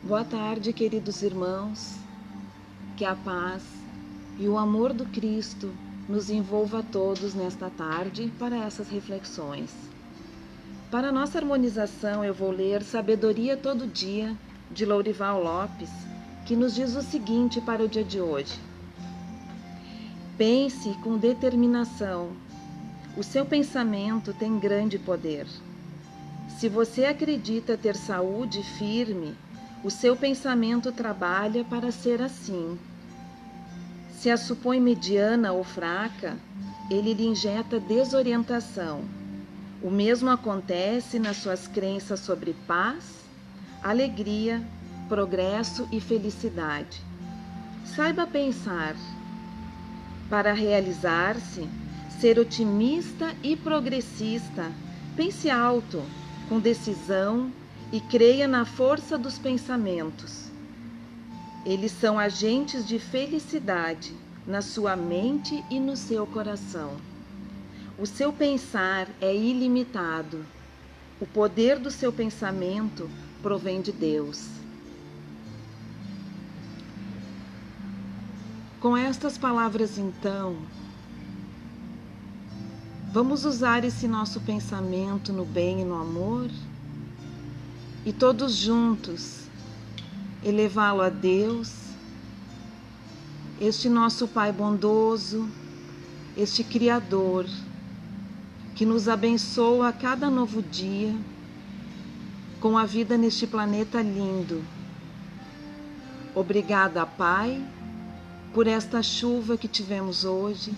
Boa tarde, queridos irmãos. Que a paz e o amor do Cristo nos envolva a todos nesta tarde para essas reflexões. Para nossa harmonização, eu vou ler Sabedoria Todo Dia, de Lourival Lopes, que nos diz o seguinte para o dia de hoje. Pense com determinação. O seu pensamento tem grande poder. Se você acredita ter saúde firme, o seu pensamento trabalha para ser assim. Se a supõe mediana ou fraca, ele lhe injeta desorientação. O mesmo acontece nas suas crenças sobre paz, alegria, progresso e felicidade. Saiba pensar. Para realizar-se, ser otimista e progressista, pense alto, com decisão e creia na força dos pensamentos. Eles são agentes de felicidade na sua mente e no seu coração. O seu pensar é ilimitado. O poder do seu pensamento provém de Deus. Com estas palavras, então, vamos usar esse nosso pensamento no bem e no amor e todos juntos elevá-lo a Deus, este nosso Pai bondoso, este Criador, que nos abençoa a cada novo dia com a vida neste planeta lindo. Obrigada, Pai, por esta chuva que tivemos hoje,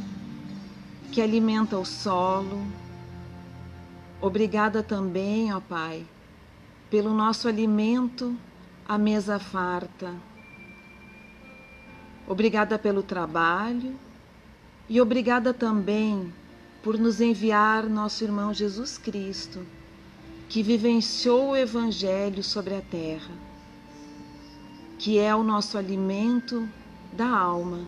que alimenta o solo. Obrigada também, ó Pai, pelo nosso alimento, a mesa farta. Obrigada pelo trabalho e obrigada também por nos enviar nosso irmão Jesus Cristo, que vivenciou o Evangelho sobre a terra, que é o nosso alimento da alma.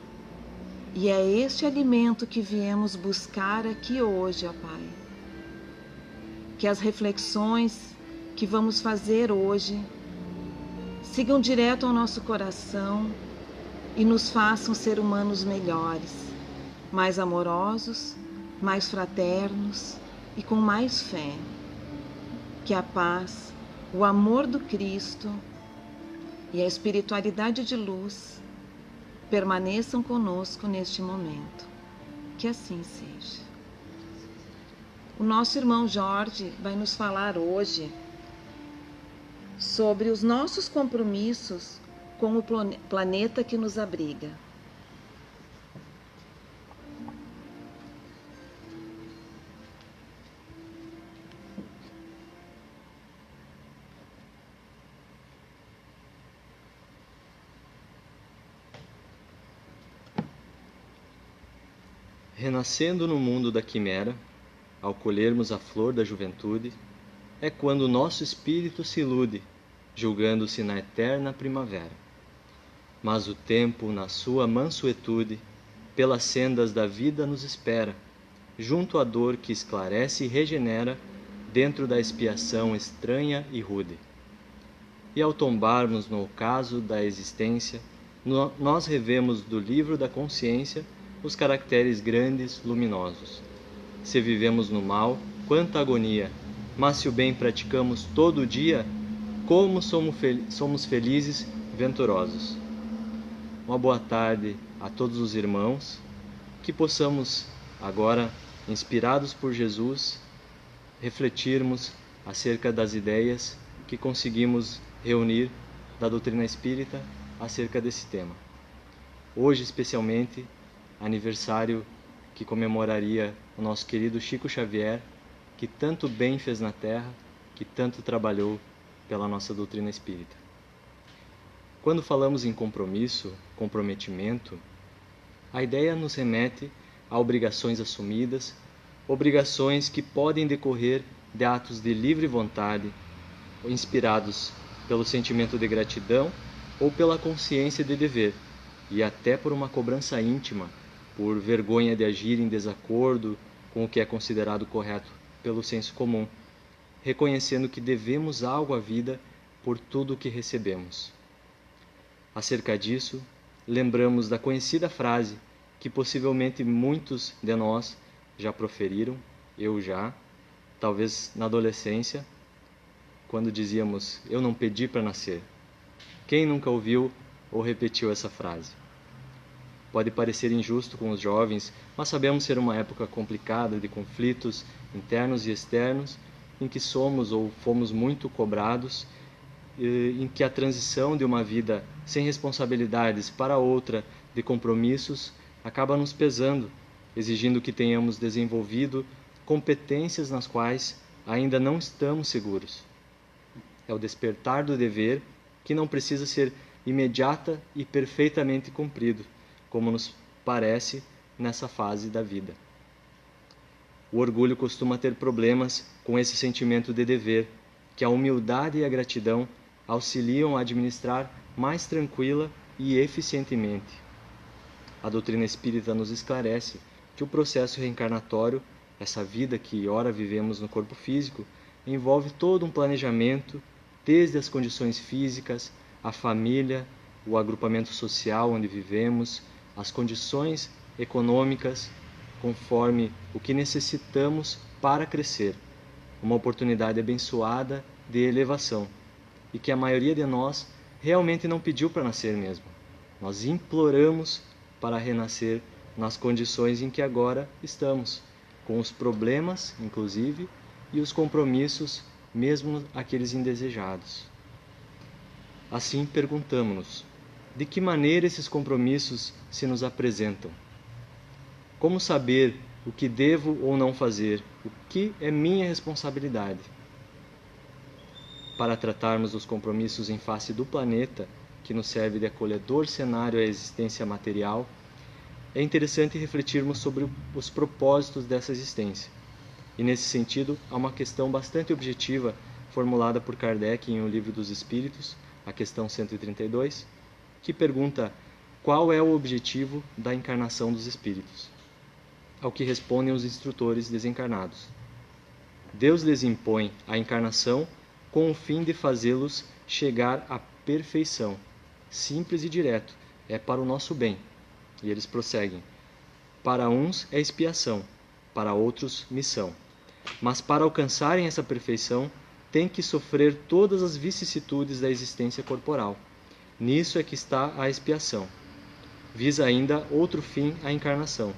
E é este alimento que viemos buscar aqui hoje, ó Pai. Que as reflexões que vamos fazer hoje sigam direto ao nosso coração e nos façam ser humanos melhores, mais amorosos, mais fraternos e com mais fé. Que a paz, o amor do Cristo e a espiritualidade de luz permaneçam conosco neste momento. Que assim seja. O nosso irmão Jorge vai nos falar hoje sobre os nossos compromissos com o planeta que nos abriga. Renascendo no mundo da quimera, ao colhermos a flor da juventude, é quando o nosso espírito se ilude, julgando-se na eterna primavera. Mas o tempo, na sua mansuetude, pelas sendas da vida nos espera, junto à dor que esclarece e regenera, dentro da expiação estranha e rude. E ao tombarmos no ocaso da existência, nós revemos do livro da consciência os caracteres grandes, luminosos. Se vivemos no mal, quanta agonia, mas se o bem praticamos todo dia, como somos felizes e venturosos. Uma boa tarde a todos os irmãos, que possamos agora, inspirados por Jesus, refletirmos acerca das ideias que conseguimos reunir da doutrina espírita acerca desse tema. Hoje, especialmente, aniversário que comemoraria o nosso querido Chico Xavier, que tanto bem fez na Terra, que tanto trabalhou pela nossa doutrina espírita. Quando falamos em compromisso, comprometimento, a ideia nos remete a obrigações assumidas, obrigações que podem decorrer de atos de livre vontade, inspirados pelo sentimento de gratidão ou pela consciência de dever, e até por uma cobrança íntima, por vergonha de agir em desacordo com o que é considerado correto pelo senso comum, reconhecendo que devemos algo à vida por tudo o que recebemos. Acerca disso, lembramos da conhecida frase que possivelmente muitos de nós já proferiram, eu já, talvez na adolescência, quando dizíamos, eu não pedi para nascer. Quem nunca ouviu ou repetiu essa frase? Pode parecer injusto com os jovens, mas sabemos ser uma época complicada de conflitos internos e externos, em que somos ou fomos muito cobrados, em que a transição de uma vida sem responsabilidades para outra de compromissos acaba nos pesando, exigindo que tenhamos desenvolvido competências nas quais ainda não estamos seguros. É o despertar do dever que não precisa ser imediata e perfeitamente cumprido, como nos parece nessa fase da vida. O orgulho costuma ter problemas com esse sentimento de dever, que a humildade e a gratidão auxiliam a administrar mais tranquila e eficientemente. A doutrina espírita nos esclarece que o processo reencarnatório, essa vida que ora vivemos no corpo físico, envolve todo um planejamento, desde as condições físicas, a família, o agrupamento social onde vivemos, as condições econômicas, conforme o que necessitamos para crescer. Uma oportunidade abençoada de elevação, e que a maioria de nós realmente não pediu para nascer mesmo. Nós imploramos para renascer nas condições em que agora estamos, com os problemas, inclusive, e os compromissos, mesmo aqueles indesejados. Assim, perguntamos-nos, de que maneira esses compromissos se nos apresentam? Como saber o que devo ou não fazer? O que é minha responsabilidade? Para tratarmos dos compromissos em face do planeta, que nos serve de acolhedor cenário à existência material, é interessante refletirmos sobre os propósitos dessa existência. E nesse sentido, há uma questão bastante objetiva formulada por Kardec em O Livro dos Espíritos, a questão 132, que pergunta qual é o objetivo da encarnação dos espíritos. Ao que respondem os instrutores desencarnados. Deus lhes impõe a encarnação com o fim de fazê-los chegar à perfeição. Simples e direto, é para o nosso bem. E eles prosseguem. Para uns é expiação, para outros missão. Mas para alcançarem essa perfeição, têm que sofrer todas as vicissitudes da existência corporal. Nisso é que está a expiação. Visa ainda outro fim a encarnação,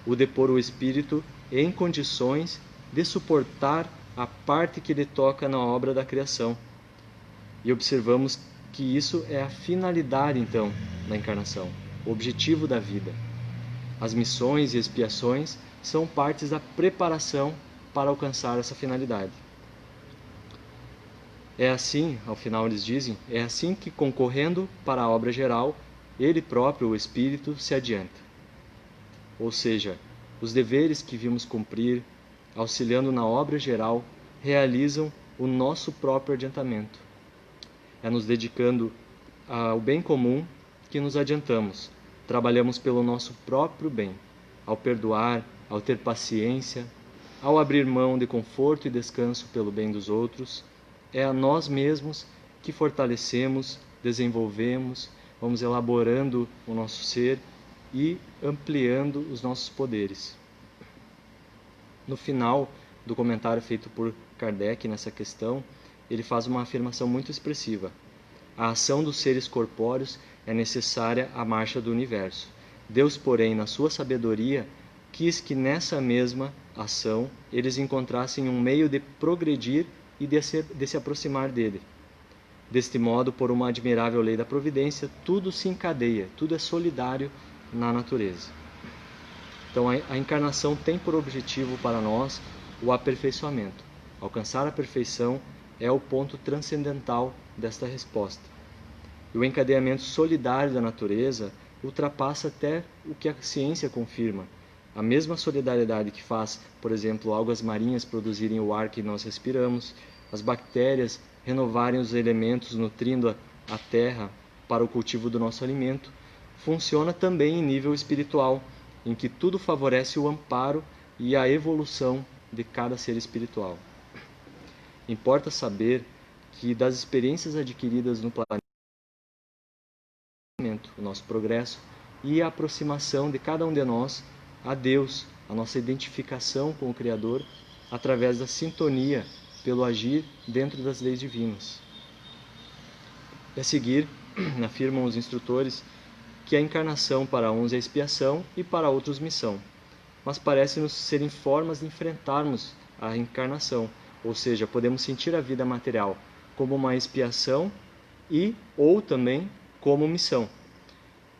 o de pôr o espírito em condições de suportar a parte que lhe toca na obra da criação. E observamos que isso é a finalidade, então, da encarnação, o objetivo da vida. As missões e expiações são partes da preparação para alcançar essa finalidade. É assim, ao final eles dizem, é assim que, concorrendo para a obra geral, ele próprio, o Espírito, se adianta. Ou seja, os deveres que vimos cumprir, auxiliando na obra geral, realizam o nosso próprio adiantamento. É nos dedicando ao bem comum que nos adiantamos. Trabalhamos pelo nosso próprio bem, ao perdoar, ao ter paciência, ao abrir mão de conforto e descanso pelo bem dos outros. É a nós mesmos que fortalecemos, desenvolvemos, vamos elaborando o nosso ser e ampliando os nossos poderes. No final do comentário feito por Kardec nessa questão, ele faz uma afirmação muito expressiva. A ação dos seres corpóreos é necessária à marcha do universo. Deus, porém, na sua sabedoria, quis que nessa mesma ação eles encontrassem um meio de progredir e de se aproximar dele. Deste modo, por uma admirável lei da providência, tudo se encadeia, tudo é solidário na natureza. Então, a encarnação tem por objetivo para nós o aperfeiçoamento. Alcançar a perfeição é o ponto transcendental desta resposta. E o encadeamento solidário da natureza ultrapassa até o que a ciência confirma. A mesma solidariedade que faz, por exemplo, algas marinhas produzirem o ar que nós respiramos, as bactérias renovarem os elementos nutrindo a terra para o cultivo do nosso alimento, funciona também em nível espiritual, em que tudo favorece o amparo e a evolução de cada ser espiritual. Importa saber que das experiências adquiridas no planeta aperfeiçoamento, o nosso progresso e a aproximação de cada um de nós a Deus, a nossa identificação com o Criador através da sintonia pelo agir dentro das leis divinas. E a seguir, afirmam os instrutores que a encarnação para uns é expiação e para outros missão, mas parece-nos serem formas de enfrentarmos a encarnação, ou seja, podemos sentir a vida material como uma expiação ou também como missão.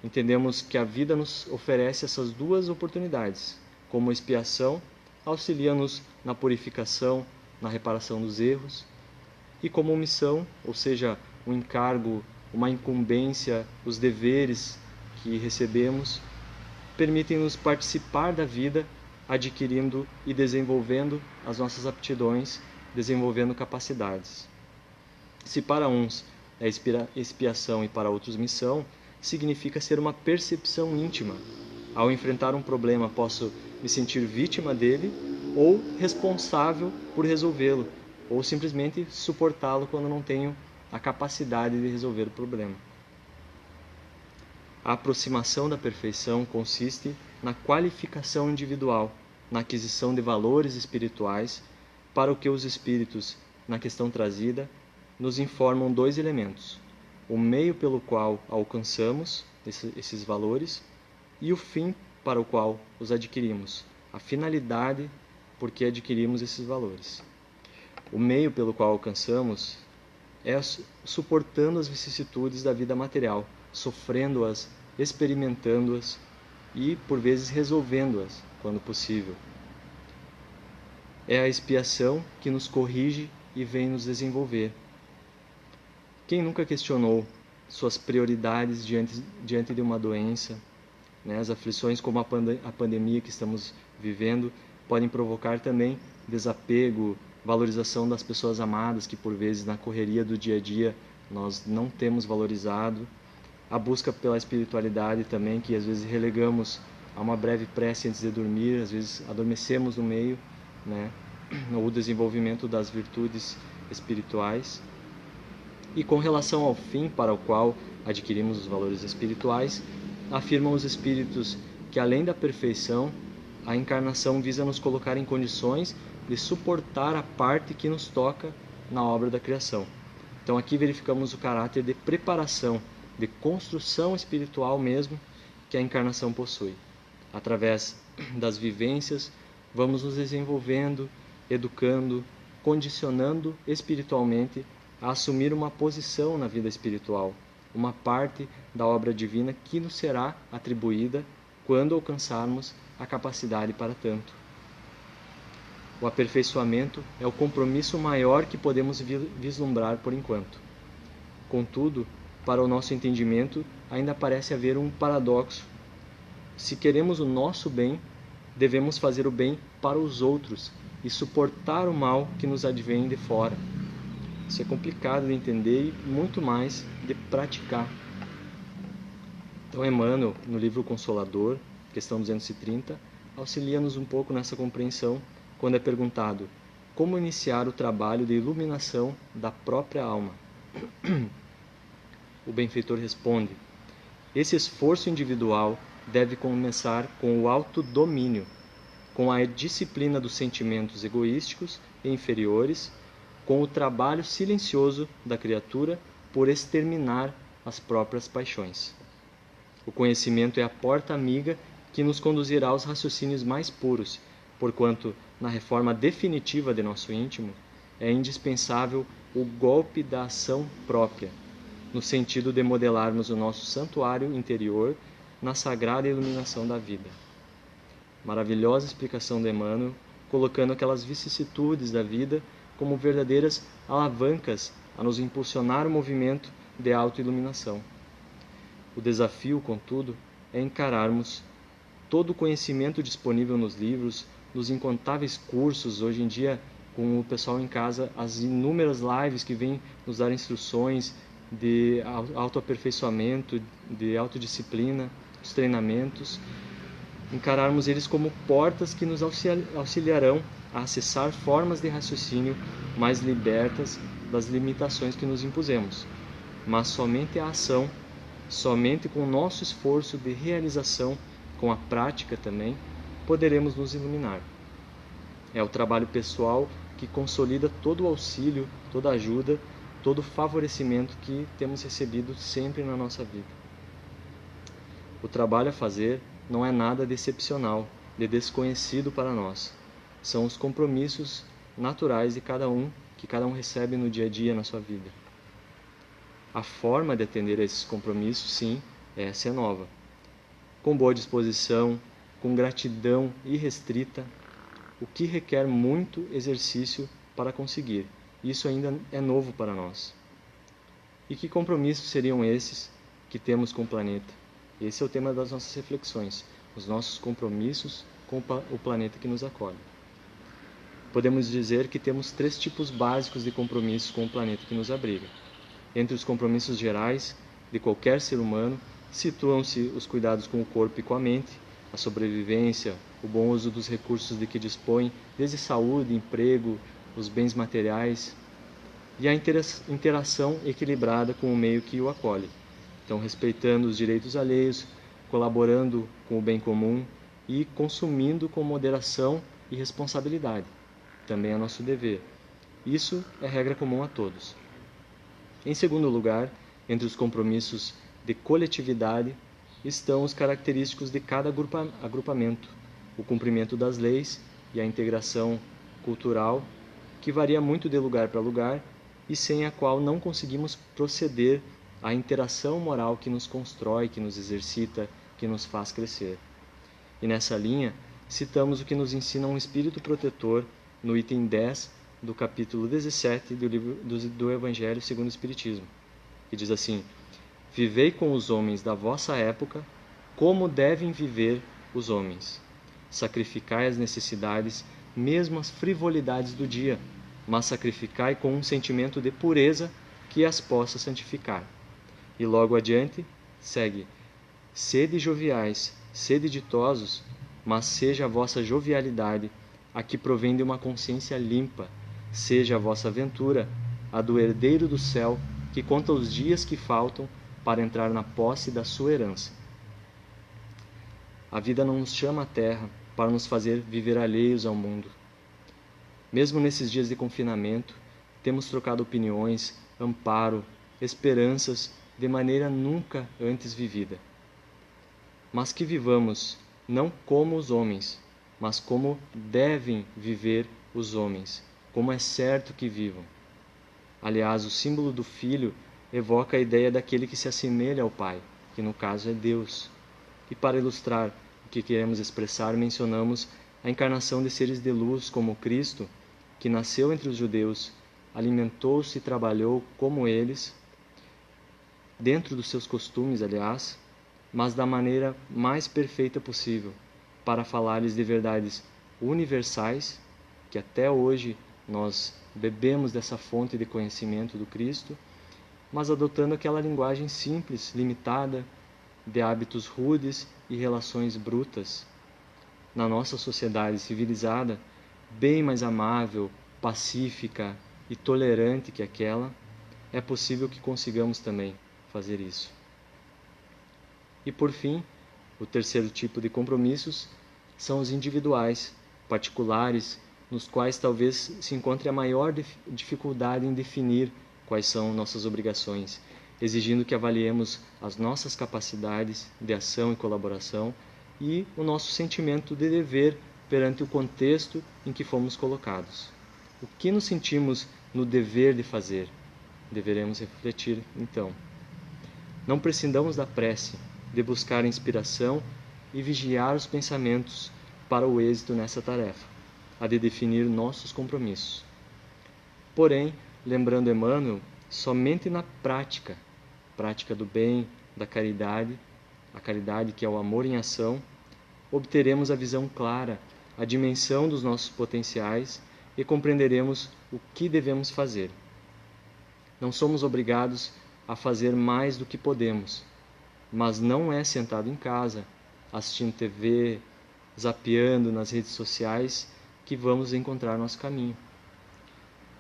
Entendemos que a vida nos oferece essas duas oportunidades. Como expiação, auxilia-nos na purificação, na reparação dos erros, e como missão, ou seja, um encargo, uma incumbência, os deveres que recebemos, permitem-nos participar da vida, adquirindo e desenvolvendo as nossas aptidões, desenvolvendo capacidades. Se para uns é expiação e para outros missão, significa ser uma percepção íntima. Ao enfrentar um problema, posso me sentir vítima dele ou responsável por resolvê-lo, ou simplesmente suportá-lo quando não tenho a capacidade de resolver o problema. A aproximação da perfeição consiste na qualificação individual, na aquisição de valores espirituais, para o que os espíritos, na questão trazida, nos informam dois elementos: o meio pelo qual alcançamos esses valores e o fim para o qual os adquirimos, a finalidade por que adquirimos esses valores. O meio pelo qual alcançamos é suportando as vicissitudes da vida material, sofrendo-as, experimentando-as e, por vezes, resolvendo-as, quando possível. É a expiação que nos corrige e vem nos desenvolver. Quem nunca questionou suas prioridades diante de uma doença? As aflições como a pandemia que estamos vivendo podem provocar também desapego, valorização das pessoas amadas que por vezes na correria do dia a dia nós não temos valorizado, a busca pela espiritualidade também, que às vezes relegamos a uma breve prece antes de dormir, às vezes adormecemos no meio, o desenvolvimento das virtudes espirituais. E com relação ao fim para o qual adquirimos os valores espirituais, afirmam os espíritos que além da perfeição, a encarnação visa nos colocar em condições de suportar a parte que nos toca na obra da criação. Então aqui verificamos o caráter de preparação, de construção espiritual mesmo, que a encarnação possui. Através das vivências, vamos nos desenvolvendo, educando, condicionando espiritualmente a assumir uma posição na vida espiritual, uma parte da obra divina que nos será atribuída quando alcançarmos a capacidade para tanto. O aperfeiçoamento é o compromisso maior que podemos vislumbrar por enquanto. Contudo, para o nosso entendimento, ainda parece haver um paradoxo. Se queremos o nosso bem, devemos fazer o bem para os outros e suportar o mal que nos advém de fora. Isso é complicado de entender e muito mais de praticar. Então Emmanuel, no livro Consolador, questão 230, auxilia-nos um pouco nessa compreensão quando é perguntado como iniciar o trabalho de iluminação da própria alma. O benfeitor responde: esse esforço individual deve começar com o autodomínio, com a disciplina dos sentimentos egoísticos e inferiores, com o trabalho silencioso da criatura por exterminar as próprias paixões. O conhecimento é a porta amiga que nos conduzirá aos raciocínios mais puros, porquanto, na reforma definitiva de nosso íntimo, é indispensável o golpe da ação própria, no sentido de modelarmos o nosso santuário interior na sagrada iluminação da vida. Maravilhosa explicação de Emmanuel, colocando aquelas vicissitudes da vida como verdadeiras alavancas a nos impulsionar o movimento de autoiluminação. O desafio, contudo, é encararmos todo o conhecimento disponível nos livros, nos incontáveis cursos, hoje em dia, com o pessoal em casa, as inúmeras lives que vêm nos dar instruções de autoaperfeiçoamento, de autodisciplina, os treinamentos, encararmos eles como portas que nos auxiliarão a acessar formas de raciocínio mais libertas das limitações que nos impusemos. Mas somente a ação Somente com o nosso esforço de realização, com a prática também, poderemos nos iluminar. É o trabalho pessoal que consolida todo o auxílio, toda a ajuda, todo o favorecimento que temos recebido sempre na nossa vida. O trabalho a fazer não é nada de excepcional, de desconhecido para nós. São os compromissos naturais de cada um, que cada um recebe no dia a dia na sua vida. A forma de atender a esses compromissos, sim, essa é nova. Com boa disposição, com gratidão irrestrita, o que requer muito exercício para conseguir. Isso ainda é novo para nós. E que compromissos seriam esses que temos com o planeta? Esse é o tema das nossas reflexões, os nossos compromissos com o planeta que nos acolhe. Podemos dizer que temos 3 tipos básicos de compromissos com o planeta que nos abriga. Entre os compromissos gerais de qualquer ser humano, situam-se os cuidados com o corpo e com a mente, a sobrevivência, o bom uso dos recursos de que dispõe, desde saúde, emprego, os bens materiais, e a interação equilibrada com o meio que o acolhe. Então, respeitando os direitos alheios, colaborando com o bem comum e consumindo com moderação e responsabilidade. Também é nosso dever. Isso é regra comum a todos. Em segundo lugar, entre os compromissos de coletividade, estão os característicos de cada agrupamento, o cumprimento das leis e a integração cultural, que varia muito de lugar para lugar e sem a qual não conseguimos proceder à interação moral que nos constrói, que nos exercita, que nos faz crescer. E nessa linha, citamos o que nos ensina um espírito protetor no item 10 do capítulo 17 do livro do Evangelho segundo o Espiritismo, que diz assim: Vivei com os homens da vossa época como devem viver os homens. Sacrificai as necessidades, mesmo as frivolidades do dia, mas sacrificai com um sentimento de pureza que as possa santificar. E logo adiante, segue: Sede joviais, sede ditosos, mas seja a vossa jovialidade a que provém de uma consciência limpa, seja a vossa aventura a do herdeiro do céu, que conta os dias que faltam para entrar na posse da sua herança. A vida não nos chama à terra para nos fazer viver alheios ao mundo. Mesmo nesses dias de confinamento, temos trocado opiniões, amparo, esperanças de maneira nunca antes vivida. Mas que vivamos não como os homens, mas como devem viver os homens, como é certo que vivam. Aliás, o símbolo do filho evoca a ideia daquele que se assemelha ao Pai, que no caso é Deus. E para ilustrar o que queremos expressar, mencionamos a encarnação de seres de luz como Cristo, que nasceu entre os judeus, alimentou-se e trabalhou como eles, dentro dos seus costumes, aliás, mas da maneira mais perfeita possível, para falar-lhes de verdades universais, que até hoje nós bebemos dessa fonte de conhecimento do Cristo, mas adotando aquela linguagem simples, limitada, de hábitos rudes e relações brutas. Na nossa sociedade civilizada, bem mais amável, pacífica e tolerante que aquela, é possível que consigamos também fazer isso. E por fim, o terceiro tipo de compromissos são os individuais, particulares, nos quais talvez se encontre a maior dificuldade em definir quais são nossas obrigações, exigindo que avaliemos as nossas capacidades de ação e colaboração e o nosso sentimento de dever perante o contexto em que fomos colocados. O que nos sentimos no dever de fazer? Deveremos refletir, então. Não prescindamos da prece, de buscar inspiração e vigiar os pensamentos para o êxito nessa tarefa, a de definir nossos compromissos. Porém, lembrando Emmanuel, somente na prática do bem, da caridade, a caridade que é o amor em ação, obteremos a visão clara, a dimensão dos nossos potenciais e compreenderemos o que devemos fazer. Não somos obrigados a fazer mais do que podemos, mas não é sentado em casa, assistindo TV, zapeando nas redes sociais, que vamos encontrar nosso caminho.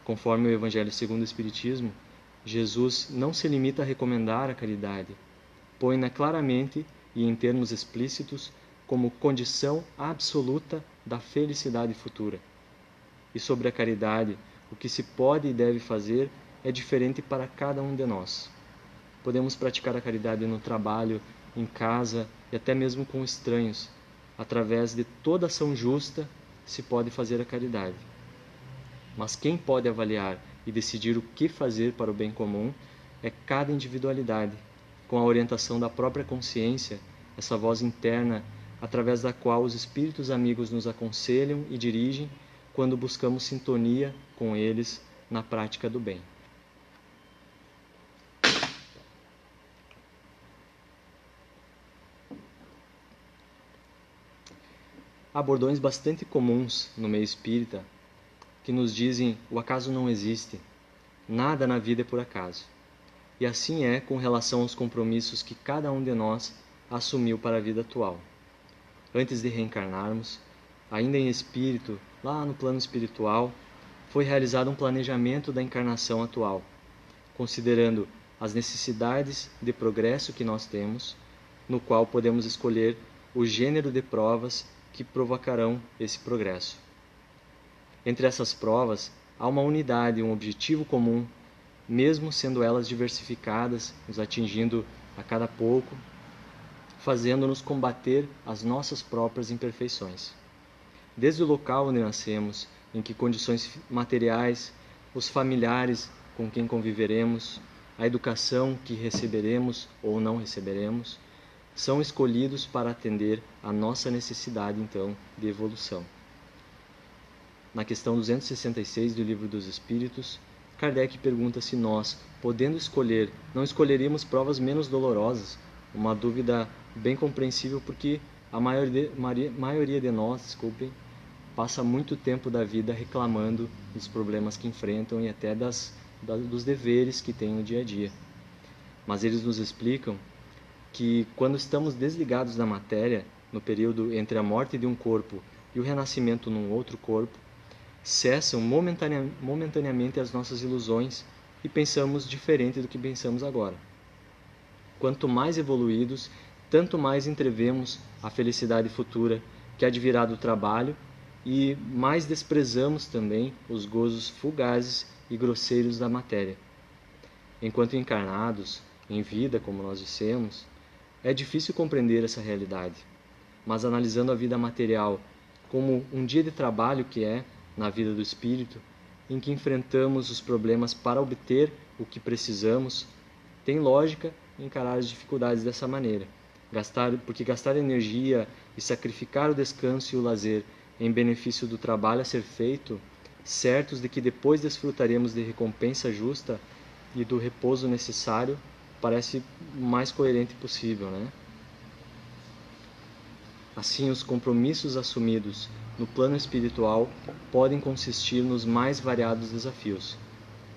Conforme o Evangelho segundo o Espiritismo, Jesus não se limita a recomendar a caridade, põe-na claramente e em termos explícitos como condição absoluta da felicidade futura. E sobre a caridade, o que se pode e deve fazer é diferente para cada um de nós. Podemos praticar a caridade no trabalho, em casa e até mesmo com estranhos. Através de toda ação justa se pode fazer a caridade. Mas quem pode avaliar e decidir o que fazer para o bem comum é cada individualidade, com a orientação da própria consciência, essa voz interna através da qual os espíritos amigos nos aconselham e dirigem quando buscamos sintonia com eles na prática do bem. Há bordões bastante comuns no meio espírita que nos dizem: o acaso não existe, nada na vida é por acaso. E assim é com relação aos compromissos que cada um de nós assumiu para a vida atual. Antes de reencarnarmos, ainda em espírito, lá no plano espiritual, foi realizado um planejamento da encarnação atual, considerando as necessidades de progresso que nós temos, no qual podemos escolher o gênero de provas que provocarão esse progresso. Entre essas provas, há uma unidade, um objetivo comum, mesmo sendo elas diversificadas, nos atingindo a cada pouco, fazendo-nos combater as nossas próprias imperfeições. Desde o local onde nascemos, em que condições materiais, os familiares com quem conviveremos, a educação que receberemos ou não receberemos, são escolhidos para atender à nossa necessidade, então, de evolução. Na questão 266 do Livro dos Espíritos, Kardec pergunta se nós, podendo escolher, não escolheríamos provas menos dolorosas, uma dúvida bem compreensível porque a maioria de nós, passa muito tempo da vida reclamando dos problemas que enfrentam e até dos deveres que têm no dia a dia. Mas eles nos explicam que quando estamos desligados da matéria, no período entre a morte de um corpo e o renascimento num outro corpo, cessam momentaneamente as nossas ilusões e pensamos diferente do que pensamos agora. Quanto mais evoluídos, tanto mais entrevemos a felicidade futura que há de virá do trabalho e mais desprezamos também os gozos fugazes e grosseiros da matéria. Enquanto encarnados, em vida, como nós dissemos, é difícil compreender essa realidade, mas analisando a vida material como um dia de trabalho que é, na vida do espírito, em que enfrentamos os problemas para obter o que precisamos, tem lógica encarar as dificuldades dessa maneira, porque gastar energia e sacrificar o descanso e o lazer em benefício do trabalho a ser feito, certos de que depois desfrutaremos de recompensa justa e do repouso necessário, parece o mais coerente possível, né? Assim, os compromissos assumidos no plano espiritual podem consistir nos mais variados desafios.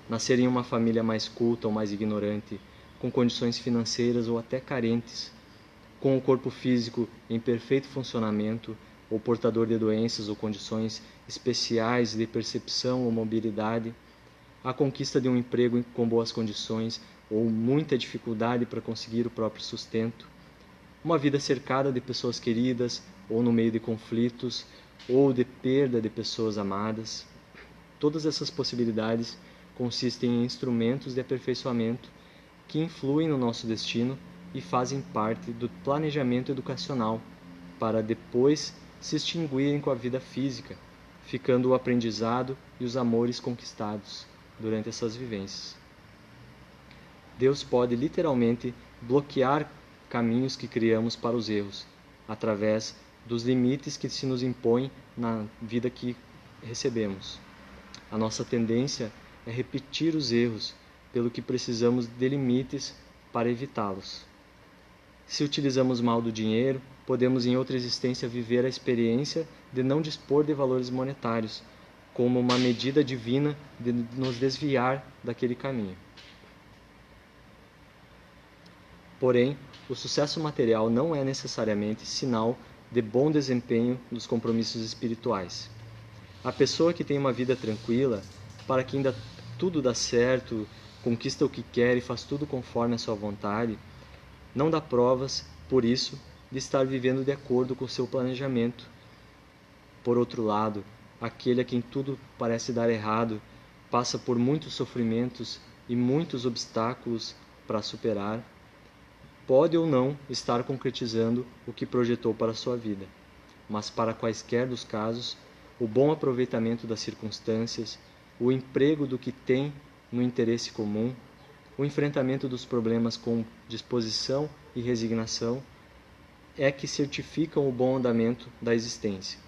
Nascer em uma família mais culta ou mais ignorante, com condições financeiras ou até carentes, com o corpo físico em perfeito funcionamento, ou portador de doenças ou condições especiais de percepção ou mobilidade, a conquista de um emprego com boas condições ou muita dificuldade para conseguir o próprio sustento, uma vida cercada de pessoas queridas ou no meio de conflitos ou de perda de pessoas amadas. Todas essas possibilidades consistem em instrumentos de aperfeiçoamento que influem no nosso destino e fazem parte do planejamento educacional para depois se extinguirem com a vida física, ficando o aprendizado e os amores conquistados durante essas vivências. Deus pode literalmente bloquear caminhos que criamos para os erros, através dos limites que se nos impõem na vida que recebemos. A nossa tendência é repetir os erros, pelo que precisamos de limites para evitá-los. Se utilizamos mal do dinheiro, podemos em outra existência viver a experiência de não dispor de valores monetários, como uma medida divina de nos desviar daquele caminho. Porém, o sucesso material não é necessariamente sinal de bom desempenho dos compromissos espirituais. A pessoa que tem uma vida tranquila, para que ainda tudo dá certo, conquista o que quer e faz tudo conforme a sua vontade, Não dá provas, por isso, de estar vivendo de acordo com o seu planejamento. Por outro lado, aquele a quem tudo parece dar errado passa por muitos sofrimentos e muitos obstáculos para superar, pode ou não estar concretizando o que projetou para a sua vida, mas para quaisquer dos casos, o bom aproveitamento das circunstâncias, o emprego do que tem no interesse comum, o enfrentamento dos problemas com disposição e resignação, é que certificam o bom andamento da existência.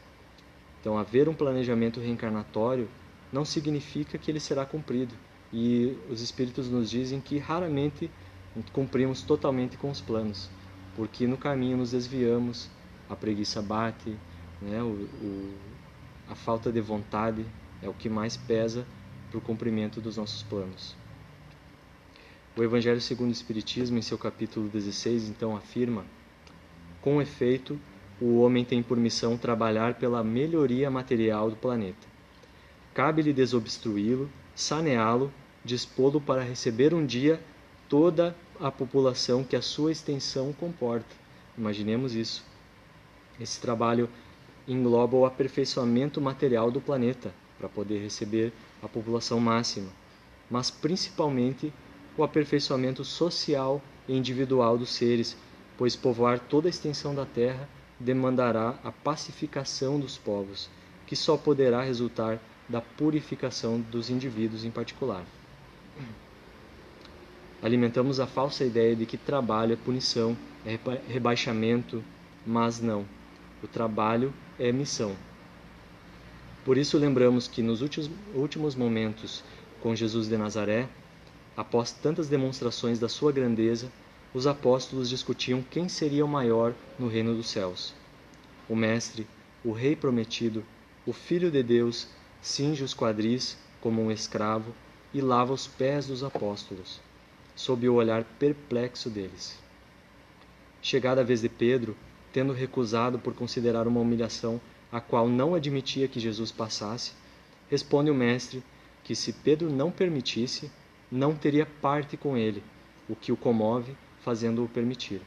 Então, haver um planejamento reencarnatório não significa que ele será cumprido. E os espíritos nos dizem que raramente cumprimos totalmente com os planos, porque no caminho nos desviamos, a preguiça bate, né? A falta de vontade é o que mais pesa para o cumprimento dos nossos planos. O Evangelho segundo o Espiritismo, em seu capítulo 16, então afirma: com efeito, o homem tem por missão trabalhar pela melhoria material do planeta. Cabe-lhe desobstruí-lo, saneá-lo, dispô-lo para receber um dia toda a população que a sua extensão comporta. Imaginemos isso. Esse trabalho engloba o aperfeiçoamento material do planeta, para poder receber a população máxima, mas principalmente o aperfeiçoamento social e individual dos seres, pois povoar toda a extensão da Terra demandará a pacificação dos povos, que só poderá resultar da purificação dos indivíduos em particular. Alimentamos a falsa ideia de que trabalho é punição, é rebaixamento, mas não. O trabalho é missão. Por isso lembramos que nos últimos momentos com Jesus de Nazaré, após tantas demonstrações da sua grandeza, os apóstolos discutiam quem seria o maior no reino dos céus. O Mestre, o Rei prometido, o Filho de Deus, cinge os quadris como um escravo e lava os pés dos apóstolos, sob o olhar perplexo deles. Chegada a vez de Pedro, tendo recusado por considerar uma humilhação a qual não admitia que Jesus passasse, responde o Mestre que se Pedro não permitisse, não teria parte com ele, o que o comove, fazendo-o permitir.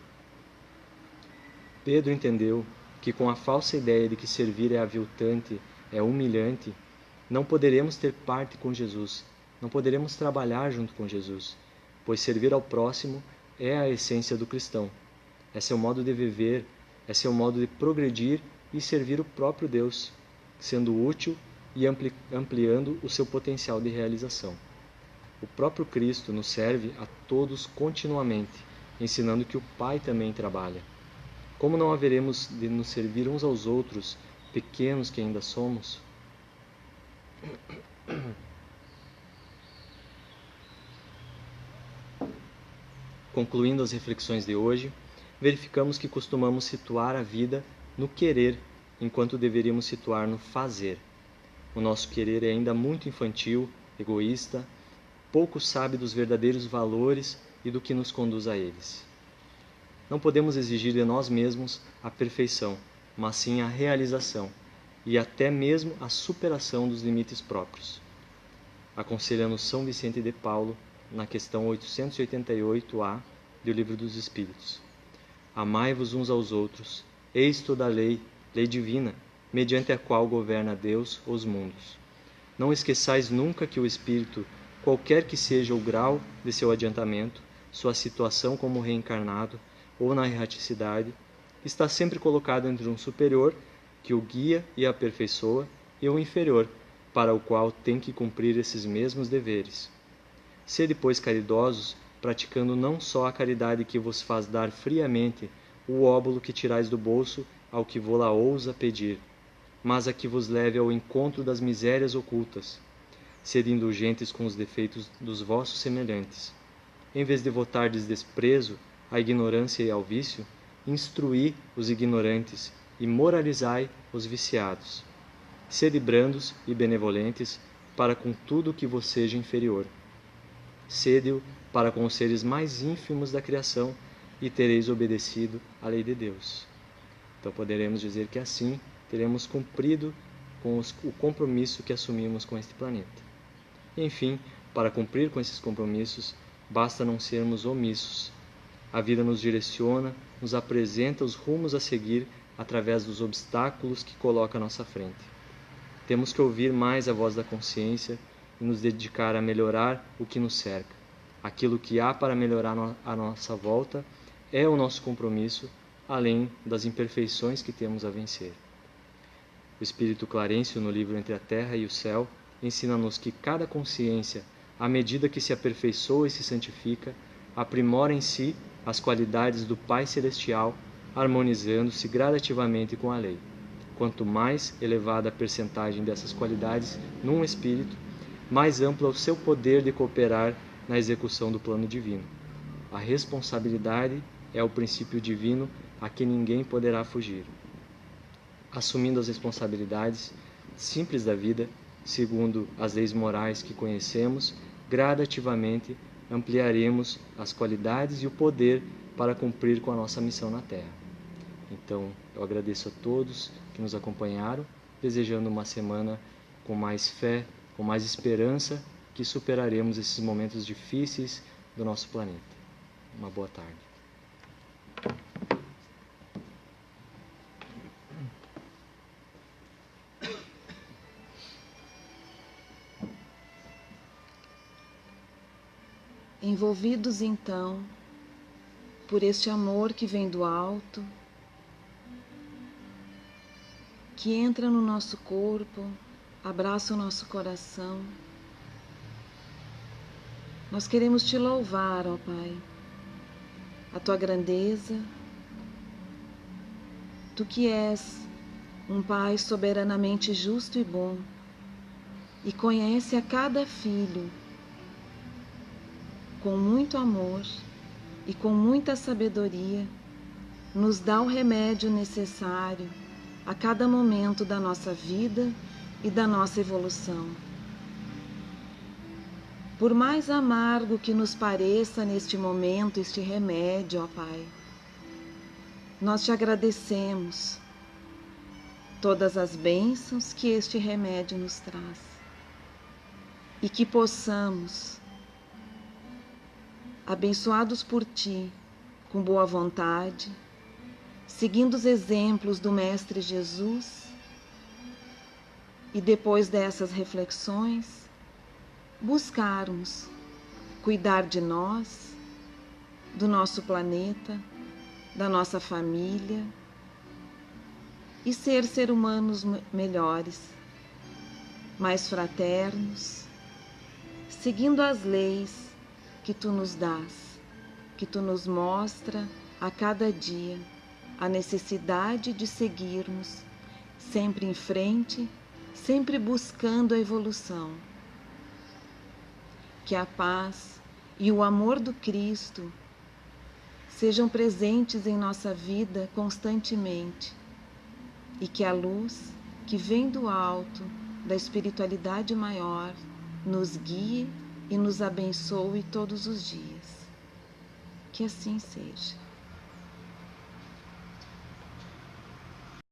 Pedro entendeu que com a falsa ideia de que servir é aviltante, é humilhante, não poderemos ter parte com Jesus, não poderemos trabalhar junto com Jesus, pois servir ao próximo é a essência do cristão. Esse é o modo de viver, esse é o modo de progredir e servir o próprio Deus, sendo útil e ampliando o seu potencial de realização. O próprio Cristo nos serve a todos continuamente, ensinando que o Pai também trabalha. Como não haveremos de nos servir uns aos outros, pequenos que ainda somos? Concluindo as reflexões de hoje, verificamos que costumamos situar a vida no querer, enquanto deveríamos situar no fazer. O nosso querer é ainda muito infantil, egoísta, pouco sabe dos verdadeiros valores e do que nos conduz a eles. Não podemos exigir de nós mesmos a perfeição, mas sim a realização e até mesmo a superação dos limites próprios. Aconselha-nos São Vicente de Paulo na questão 888-A do Livro dos Espíritos. Amai-vos uns aos outros, eis toda a lei divina, mediante a qual governa Deus os mundos. Não esqueçais nunca que o Espírito, qualquer que seja o grau de seu adiantamento, sua situação como reencarnado ou na erraticidade, está sempre colocado entre um superior, que o guia e aperfeiçoa, e um inferior, para o qual tem que cumprir esses mesmos deveres. Sede, pois, caridosos, praticando não só a caridade que vos faz dar friamente o óbolo que tirais do bolso ao que vô-la ousa pedir, mas a que vos leve ao encontro das misérias ocultas. Sede indulgentes com os defeitos dos vossos semelhantes. Em vez de votardes desprezo à ignorância e ao vício, instruí os ignorantes e moralizai os viciados. Sede brandos e benevolentes para com tudo que vos seja inferior. Sede-o para com os seres mais ínfimos da criação e tereis obedecido à lei de Deus. Então poderemos dizer que assim teremos cumprido com o compromisso que assumimos com este planeta. Enfim, para cumprir com esses compromissos, basta não sermos omissos. A vida nos direciona, nos apresenta os rumos a seguir através dos obstáculos que coloca à nossa frente. Temos que ouvir mais a voz da consciência e nos dedicar a melhorar o que nos cerca. Aquilo que há para melhorar a nossa volta é o nosso compromisso, além das imperfeições que temos a vencer. O Espírito Clarencio, no livro Entre a Terra e o Céu, ensina-nos que cada consciência, à medida que se aperfeiçoa e se santifica, aprimora em si as qualidades do Pai Celestial, harmonizando-se gradativamente com a lei. Quanto mais elevada a percentagem dessas qualidades num espírito, mais amplo é o seu poder de cooperar na execução do plano divino. A responsabilidade é o princípio divino a que ninguém poderá fugir. Assumindo as responsabilidades simples da vida, segundo as leis morais que conhecemos, gradativamente ampliaremos as qualidades e o poder para cumprir com a nossa missão na Terra. Então, eu agradeço a todos que nos acompanharam, desejando uma semana com mais fé, com mais esperança, que superaremos esses momentos difíceis do nosso planeta. Uma boa tarde. Envolvidos então por este amor que vem do alto, que entra no nosso corpo, abraça o nosso coração, nós queremos te louvar, ó Pai, a tua grandeza, tu que és um Pai soberanamente justo e bom, e conhece a cada filho com muito amor e com muita sabedoria, nos dá o remédio necessário a cada momento da nossa vida e da nossa evolução. Por mais amargo que nos pareça neste momento este remédio, ó Pai, nós te agradecemos todas as bênçãos que este remédio nos traz e que possamos, abençoados por Ti, com boa vontade, seguindo os exemplos do Mestre Jesus, e depois dessas reflexões, buscarmos cuidar de nós, do nosso planeta, da nossa família, e ser humanos melhores, mais fraternos, seguindo as leis que Tu nos dás, que Tu nos mostra a cada dia a necessidade de seguirmos sempre em frente, sempre buscando a evolução. Que a paz e o amor do Cristo sejam presentes em nossa vida constantemente e que a luz que vem do alto, da espiritualidade maior, nos guie e nos abençoe todos os dias. Que assim seja.